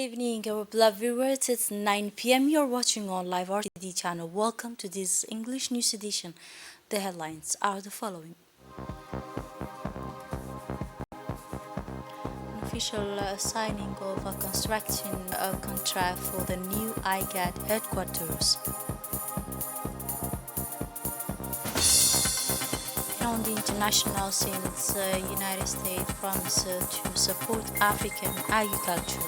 evening, our beloved viewers. It's 9 p.m. You're watching on Live RTD channel. Welcome to this English news edition. The headlines are the following. An official signing of a construction contract for the new IGAD headquarters. On the international scenes, United States promises to support African agriculture.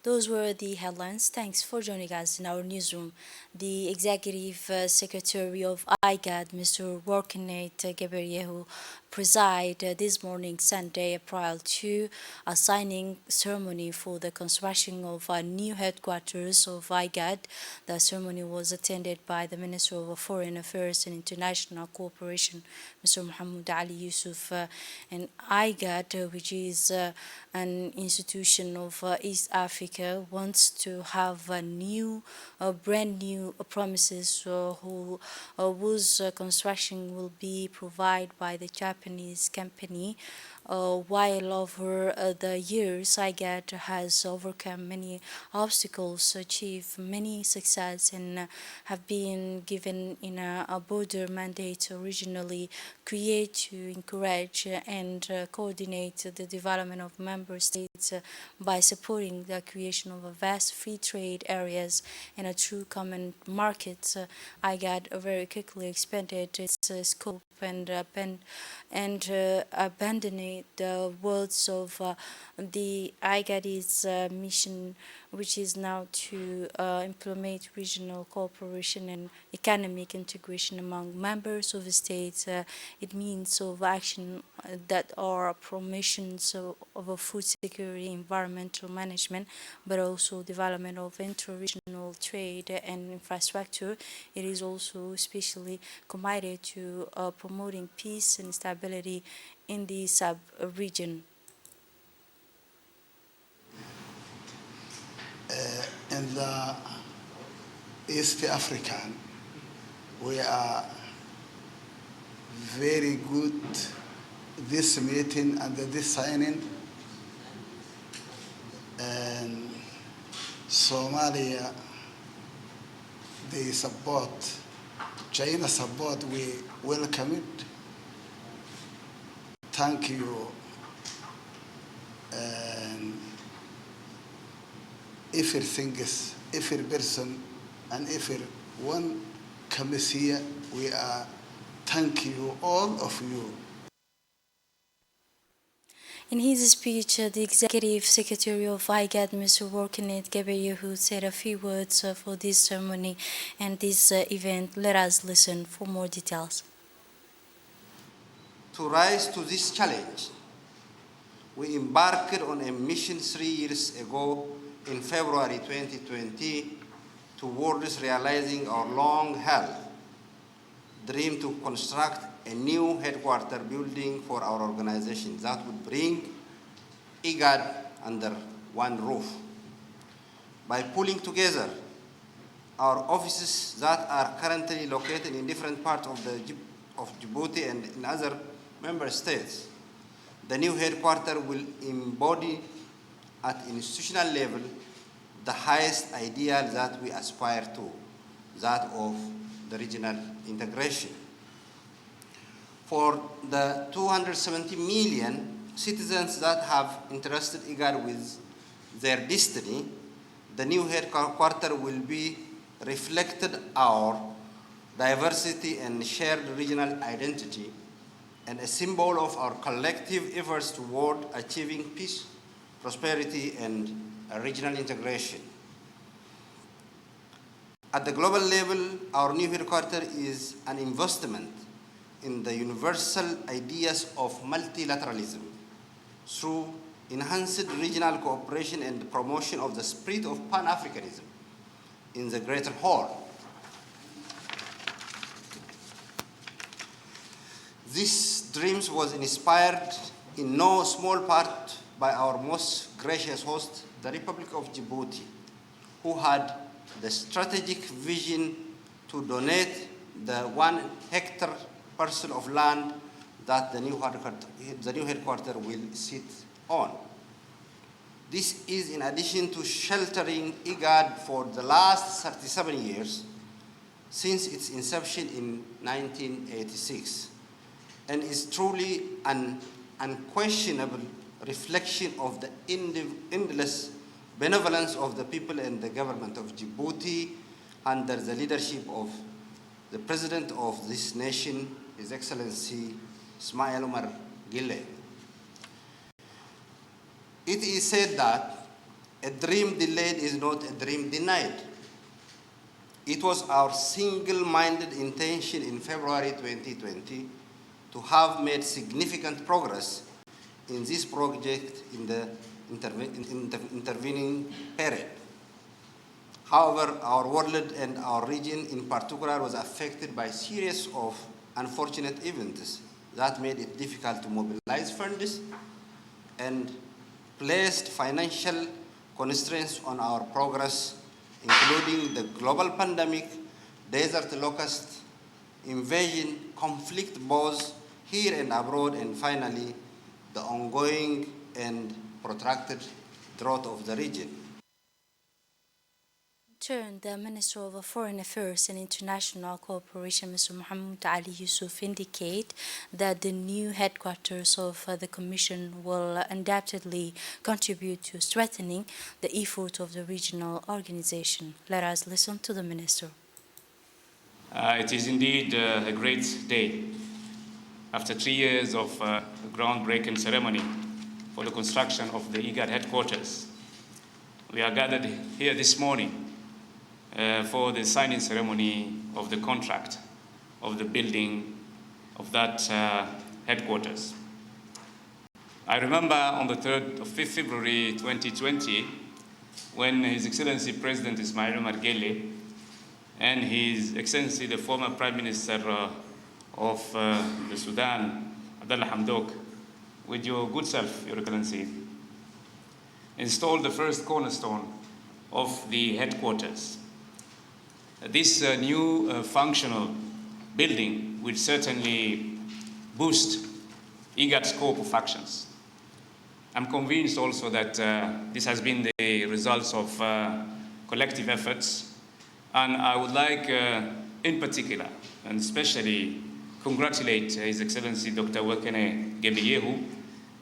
Those were the headlines. Thanks for joining us in our newsroom. The Executive Secretary of IGAD, Mr. Workinet Geberyehu, presided this morning, Sunday, April 2, a signing ceremony for the construction of a new headquarters of IGAD. The ceremony was attended by the Minister of Foreign Affairs and International Cooperation, Mr. Mohammed Ali Yusuf, and IGAD, which is an institution of East Africa, wants to have a new, brand new promises whose construction will be provided by the Japanese company. While over the years, IGAD has overcome many obstacles, achieved many success, and have been given in a border mandate originally create to encourage and coordinate the development of member states by supporting the creation of a vast free trade areas and a true common market. IGAD very quickly expanded its scope and abandoning the words of the IGAD's mission, which is now to implement regional cooperation and economic integration among members of the states. It means of action that are promotions of food security, environmental management, but also development of inter-regional trade and infrastructure. It is also especially committed to promoting peace and stability in the sub-region. In the East African, we are very good this meeting and this signing, and Somalia, they support, China support, we welcome it. Thank you. And everything is, every person and every one comes here, we are thank you, all of you. In his speech, the Executive Secretary of IGAD, Mr. Workinet Geberyehu, said a few words for this ceremony and this event. Let us listen for more details. To rise to this challenge, we embarked on a mission 3 years ago in February 2020 towards realizing our long-held dream to construct a new headquarter building for our organization that would bring IGAD under one roof. By pulling together our offices that are currently located in different parts of Djibouti and in other member states, the new headquarter will embody at institutional level the highest ideal that we aspire to, that of the regional integration. For the 270 million citizens that have entrusted IGAD with their destiny, the new headquarter will be reflected our diversity and shared regional identity and a symbol of our collective efforts toward achieving peace, prosperity, and regional integration. At the global level, our new headquarters is an investment in the universal ideas of multilateralism through enhanced regional cooperation and promotion of the spirit of Pan-Africanism in the greater whole. This dream was inspired in no small part by our most gracious host, the Republic of Djibouti, who had the strategic vision to donate the 1 hectare parcel of land that the new headquarters will sit on. This is in addition to sheltering IGAD for the last 37 years since its inception in 1986, and is truly an unquestionable reflection of the endless benevolence of the people and the government of Djibouti under the leadership of the President of this nation, His Excellency Ismail Omar Guelleh. It is said that a dream delayed is not a dream denied. It was our single-minded intention in February 2020 to have made significant progress in this project in the intervening period. However, our world and our region in particular was affected by a series of unfortunate events that made it difficult to mobilize funds and placed financial constraints on our progress, including the global pandemic, desert locust, invasion, conflict both here and abroad, and finally, the ongoing and protracted drought of the region. Turn, the Minister of Foreign Affairs and International Cooperation, Mr. Mohammed Ali Yusuf, indicate that the new headquarters of the Commission will undoubtedly contribute to strengthening the effort of the regional organization. Let us listen to the Minister. It is indeed a great day. After 3 years of groundbreaking ceremony for the construction of the IGAD headquarters, we are gathered here this morning for the signing ceremony of the contract of the building of that headquarters. I remember on the 3rd of February 2020, when His Excellency President Ismail Omar Guelleh and His Excellency the former Prime Minister of the Sudan, Abdallah Hamdok, with your good self, Your Excellency, installed the first cornerstone of the headquarters. This new functional building will certainly boost IGAD's scope of actions. I'm convinced also that this has been the results of collective efforts, and I would like in particular and especially congratulate His Excellency Dr. Wekene Gebeyehu,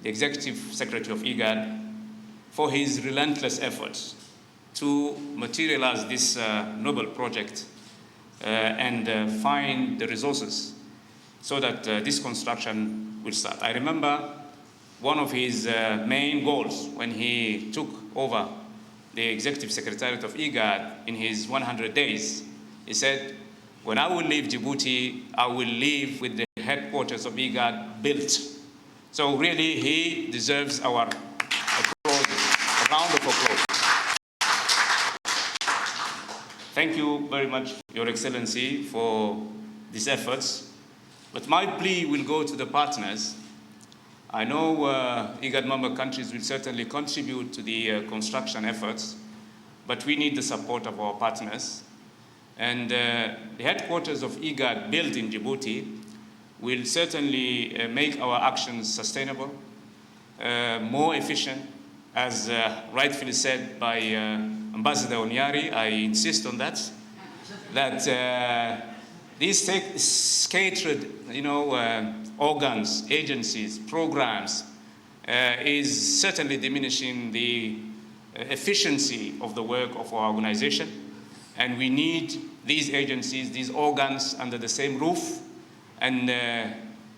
the Executive Secretary of IGAD, for his relentless efforts to materialize this noble project and find the resources so that this construction will start. I remember one of his main goals when he took over the Executive Secretariat of IGAD in his 100 days. He said, when I will leave Djibouti, I will leave with the headquarters of IGAD built. So really, he deserves our applause, a round of applause. Thank you very much, Your Excellency, for these efforts. But my plea will go to the partners. I know IGAD member countries will certainly contribute to the construction efforts, but we need the support of our partners. And the headquarters of IGAD built in Djibouti will certainly make our actions sustainable, more efficient, as rightfully said by Ambassador Onyari. I insist on that, that these scattered, organs, agencies, programs is certainly diminishing the efficiency of the work of our organization. And we need these agencies, these organs under the same roof, and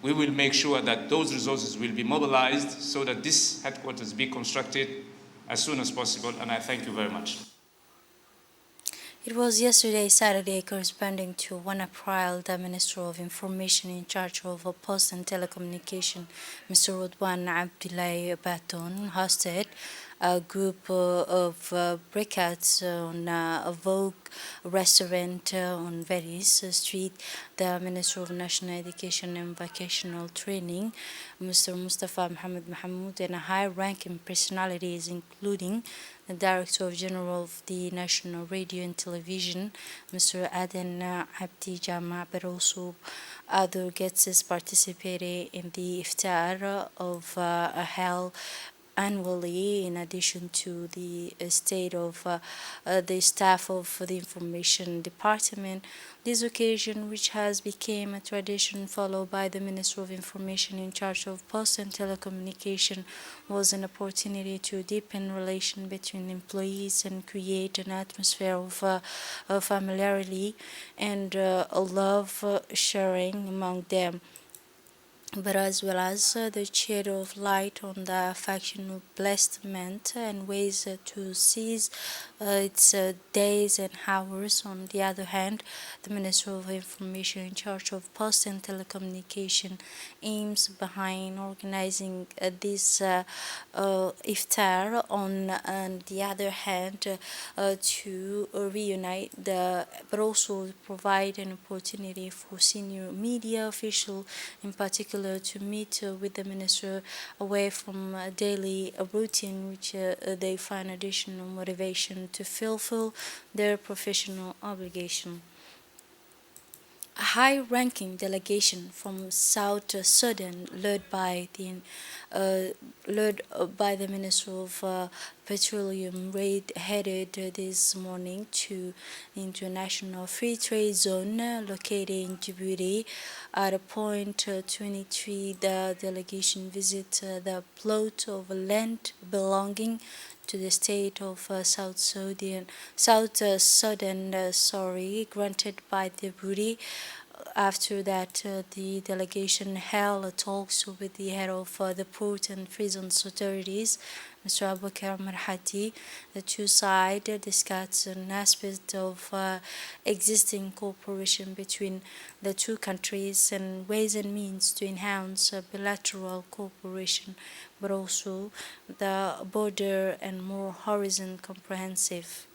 we will make sure that those resources will be mobilized so that this headquarters be constructed as soon as possible, and I thank you very much. It was yesterday, Saturday, corresponding to 1 April, the Minister of Information in charge of Post and Telecommunication, Mr. Rodwan Abdullahi Baton, hosted a group of breakouts on a Vogue restaurant on Veris Street. The Minister of National Education and Vocational Training, Mr. Mustafa Mohammed Mahmoud, and high-ranking personalities, including the Director General of the National Radio and Television, Mr. Aden Abdi Jama, but also other guests participated in the iftar of held annually, in addition to the state of the staff of the information department. This occasion, which has become a tradition followed by the Minister of Information in charge of Post and Telecommunication, was an opportunity to deepen relation between employees and create an atmosphere of familiarity and a love sharing among them, but as well as the shed of light on the affection of blessment and ways to seize its days and hours. On the other hand, the Minister of Information in charge of Post and Telecommunication aims behind organizing this iftar on the other hand to reunite but also provide an opportunity for senior media officials in particular to meet with the minister away from a daily routine, which they find additional motivation to fulfill their professional obligation. A high-ranking delegation from South Sudan, led by the Minister of Petroleum, headed this morning to the International Free Trade Zone located in Djibouti. At a point 23, the delegation visited the plot of land belonging to the state of South Sudan, granted by the Djibouti. After that, the delegation held talks with the head of the port and prisons authorities, Mr. Abubakar Marhati. The two sides discussed an aspect of existing cooperation between the two countries and ways and means to enhance bilateral cooperation, but also the border and more horizon comprehensive.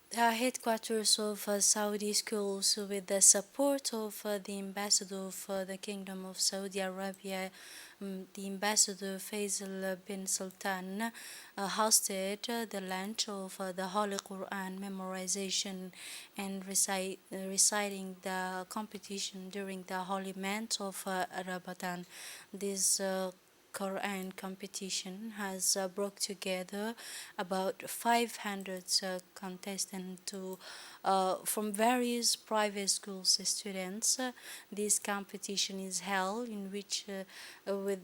The headquarters of Saudi schools, with the support of the ambassador of the Kingdom of Saudi Arabia, the ambassador Faisal bin Sultan, hosted the launch of the Holy Quran memorization and reciting the competition during the holy month of Ramadan. This Quran competition has brought together about 500 contestants from various private schools students. This competition is held in which with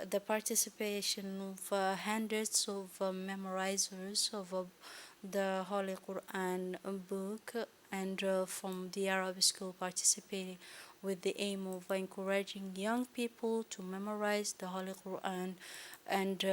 the participation of hundreds of memorizers of the Holy Quran book and from the Arab school participating with the aim of encouraging young people to memorize the Holy Quran, and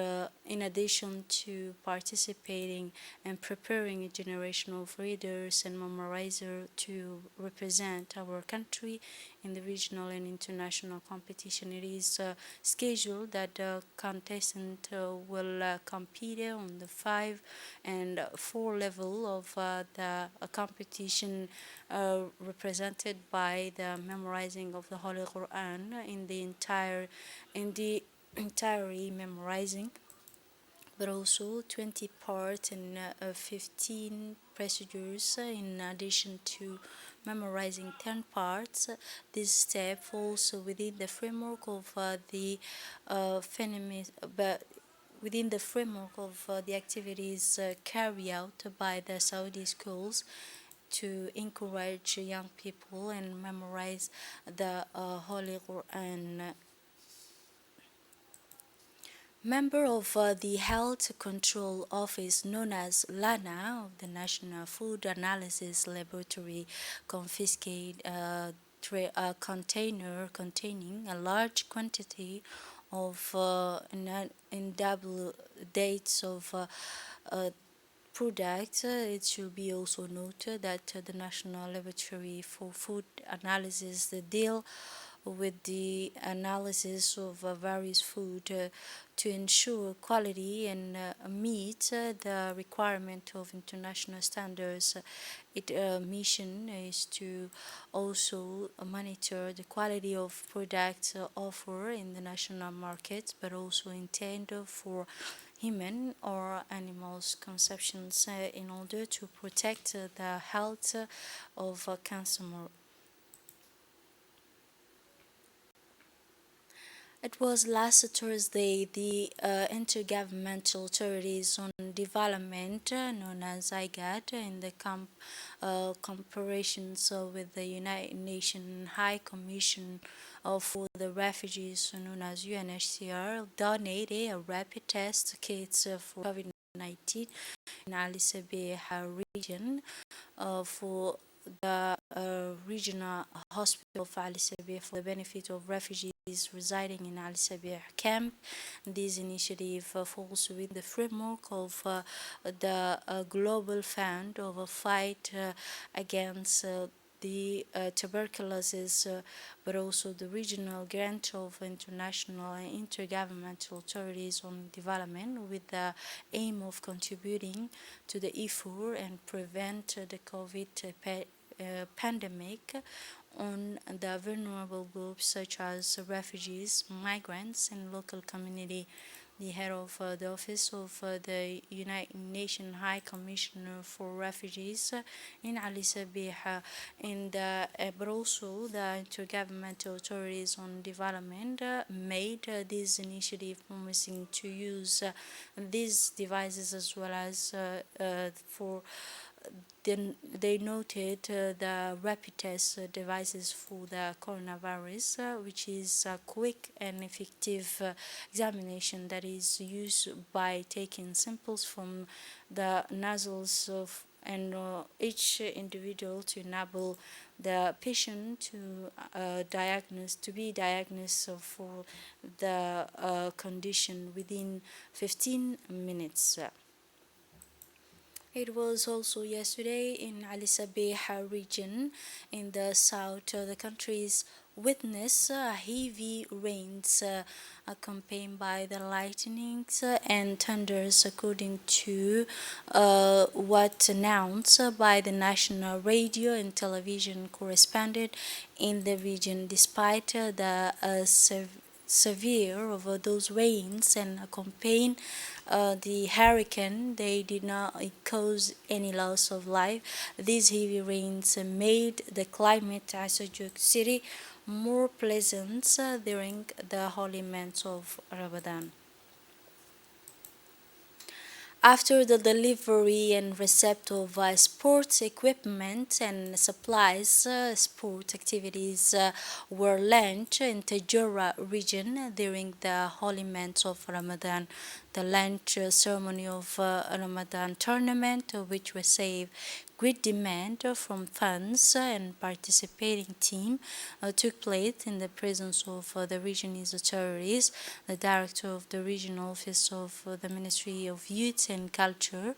in addition to participating and preparing a generation of readers and memorizers to represent our country in the regional and international competition. It is scheduled that the contestant will compete on the 5 and 4 level of the competition, represented by the memorizing of the Holy Quran in the entirely memorizing, but also 20 parts and 15 procedures in addition to memorizing 10 parts. This step falls within the framework of the but within the framework of the activities carried out by the Saudi schools to encourage young people and memorize the Holy Quran. Member of the Health Control Office, known as LANA, of the National Food Analysis Laboratory, confiscated a container containing a large quantity of in double dates of uh, product. It should be also noted that the National Laboratory for Food Analysis the deal with the analysis of various food to ensure quality and meet the requirement of international standards. Its mission is to also monitor the quality of products offered in the national market, but also intend for human or animals consumptions in order to protect the health of consumer. It was last Thursday the Intergovernmental Authorities on Development, known as IGAD, in the comparisons with the United Nations High Commission for the Refugees, known as UNHCR, donated a rapid test kits for COVID-19 in Ali Sabeh region for the regional hospital of Ali Sabeh for the benefit of refugees residing in Ali Sabeh camp. This initiative falls within the framework of the Global Fund of a fight against the tuberculosis, but also the regional grant of international and intergovernmental authorities on development with the aim of contributing to the effort and prevent the COVID pandemic on the vulnerable groups such as refugees, migrants, and local community. The head of the Office of the United Nations High Commissioner for Refugees in Ali Sabih, but also the Intergovernmental Authorities on Development made this initiative promising to use these devices as well as for then they noted the rapid test devices for the coronavirus, which is a quick and effective examination that is used by taking samples from the nostrils of and each individual to enable the patient to be diagnosed for the condition within 15 minutes. It was also yesterday in Ali Sabeh region in the south of the country's witness heavy rains accompanied by the lightnings and thunders according to what announced by the national radio and television correspondent in the region. Despite the severe of those rains and accompanying the hurricane, they did not cause any loss of life. These heavy rains made the climate at Sujuk City more pleasant during the holy months of Ramadan. After the delivery and receipt of sports equipment and supplies, sport activities were launched in Tajura region during the holy months of Ramadan. The launch ceremony of Ramadan tournament, which received great demand from fans and participating team, took place in the presence of the region's authorities. The director of the regional office of the Ministry of Youth and Culture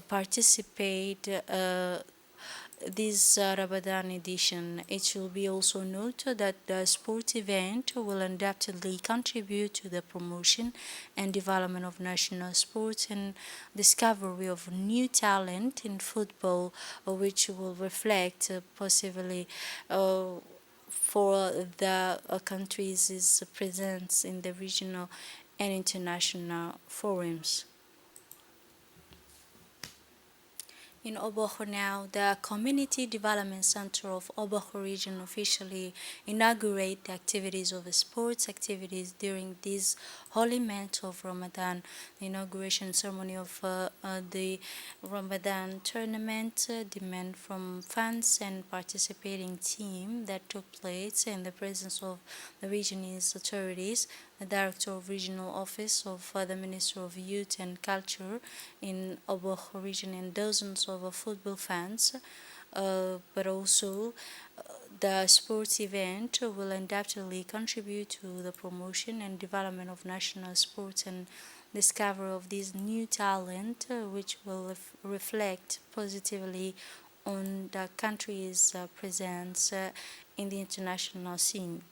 participate this Ramadan edition. It should be also noted that the sport event will undoubtedly contribute to the promotion and development of national sports and discovery of new talent in football, which will reflect possibly for the countries' presence in the regional and international forums. In Oboho now, the Community Development Center of Oboho Region officially inaugurated the activities of sports activities during this holy month of Ramadan. The inauguration ceremony of the Ramadan tournament demand from fans and participating team that took place in the presence of the region's authorities, the Director of Regional Office of the Ministry of Youth and Culture in Oboho region, and dozens of football fans. But also the sports event will undoubtedly contribute to the promotion and development of national sports and discovery of this new talent, which will reflect positively on the country's presence in the international scene.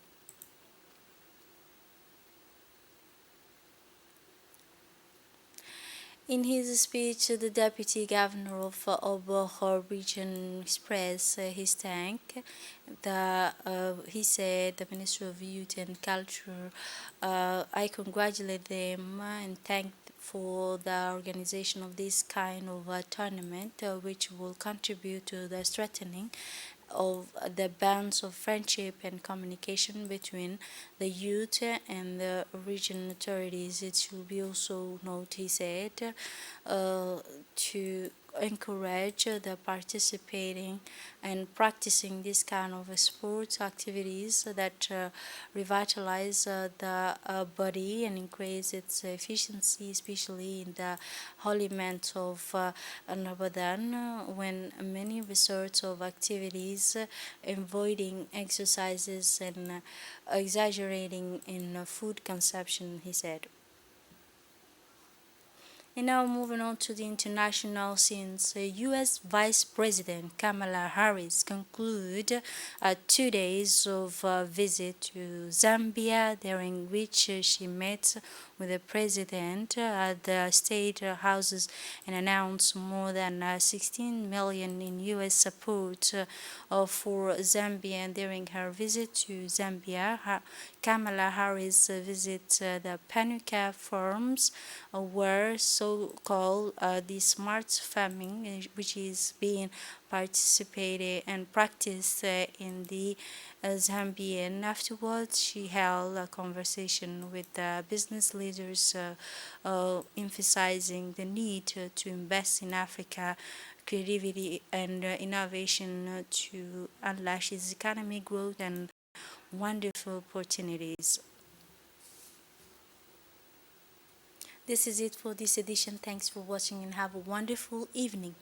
In his speech, the deputy governor of Oboho region expressed his thank. He said, the Ministry of Youth and Culture, I congratulate them and thank for the organization of this kind of tournament, which will contribute to the strengthening of the bonds of friendship and communication between the youth and the regional authorities. It should be also noted, he said, to encourage the participating and practicing this kind of sports activities that revitalize the body and increase its efficiency, especially in the holy month of Ramadan, when many resorts of activities avoiding exercises and exaggerating in food consumption, he said. And now moving on to the international scenes, U.S. Vice President Kamala Harris concluded 2 days of visit to Zambia, during which she met with the president at the state houses and announced more than 16 million in U.S. support for Zambia. And during her visit to Zambia, Kamala Harris visited the Panuka farms, where so-called the smart farming, which is being participated and practiced in the Zambian. Afterwards, she held a conversation with business leaders, emphasizing the need to invest in Africa, creativity and innovation to unleash its economic growth and wonderful opportunities. This is it for this edition. Thanks for watching and have a wonderful evening.